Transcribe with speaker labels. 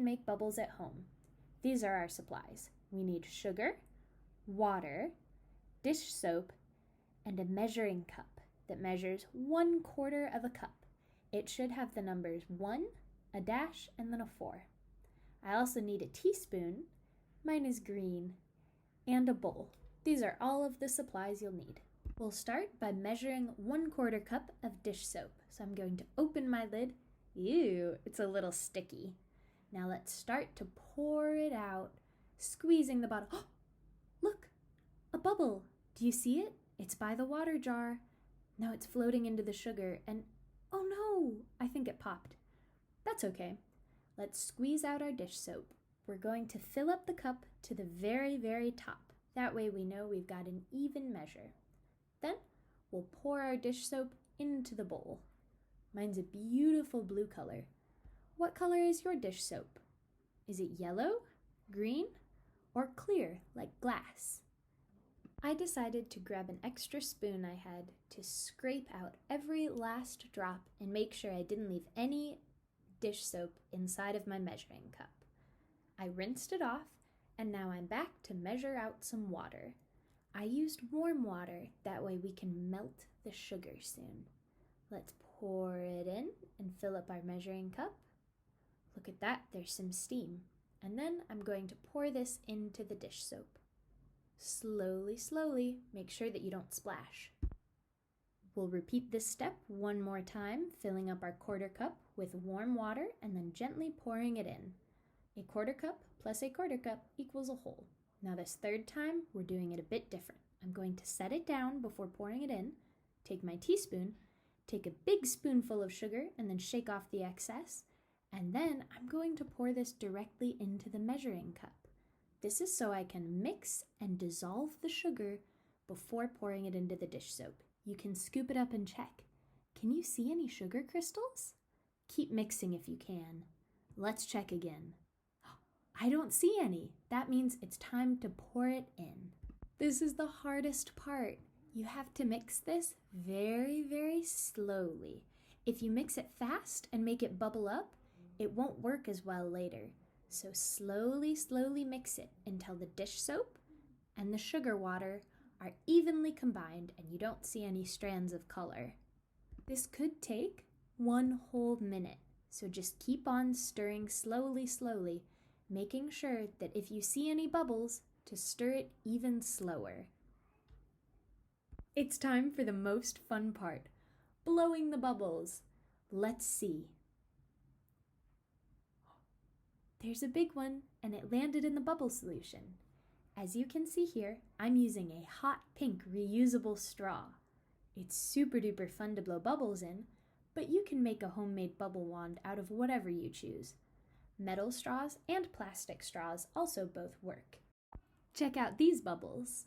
Speaker 1: can make bubbles at home. These are our supplies. We need sugar, water, dish soap, and a measuring cup that measures 1/4 of a cup. It should have the numbers 1, a dash, and then a 4. I also need a teaspoon, mine is green, and a bowl. These are all of the supplies you'll need. We'll start by measuring 1/4 cup of dish soap. So I'm going to open my lid. Ew, it's a little sticky. Now let's start to pour it out, squeezing the bottle. Oh, look, a bubble. Do you see it? It's by the water jar. Now it's floating into the sugar and oh no, I think it popped. That's okay. Let's squeeze out our dish soap. We're going to fill up the cup to the very, very top. That way we know we've got an even measure. Then we'll pour our dish soap into the bowl. Mine's a beautiful blue color. What color is your dish soap? Is it yellow, green, or clear like glass? I decided to grab an extra spoon I had to scrape out every last drop and make sure I didn't leave any dish soap inside of my measuring cup. I rinsed it off, and now I'm back to measure out some water. I used warm water, that way we can melt the sugar soon. Let's pour it in and fill up our measuring cup. Look at that, there's some steam. And then I'm going to pour this into the dish soap. Slowly, slowly, make sure that you don't splash. We'll repeat this step one more time, filling up our 1/4 cup with warm water and then gently pouring it in. A 1/4 cup plus a 1/4 cup equals a whole. Now this third time, we're doing it a bit different. I'm going to set it down before pouring it in, take my teaspoon, take a big spoonful of sugar and then shake off the excess, and then I'm going to pour this directly into the measuring cup. This is so I can mix and dissolve the sugar before pouring it into the dish soap. You can scoop it up and check. Can you see any sugar crystals? Keep mixing if you can. Let's check again. I don't see any. That means it's time to pour it in. This is the hardest part. You have to mix this very, very slowly. If you mix it fast and make it bubble up, it won't work as well later. So slowly, slowly mix it until the dish soap and the sugar water are evenly combined and you don't see any strands of color. This could take 1 whole minute, so just keep on stirring slowly, slowly, making sure that if you see any bubbles, to stir it even slower. It's time for the most fun part, blowing the bubbles. Let's see. There's a big one, and it landed in the bubble solution. As you can see here, I'm using a hot pink reusable straw. It's super duper fun to blow bubbles in, but you can make a homemade bubble wand out of whatever you choose. Metal straws and plastic straws also both work. Check out these bubbles.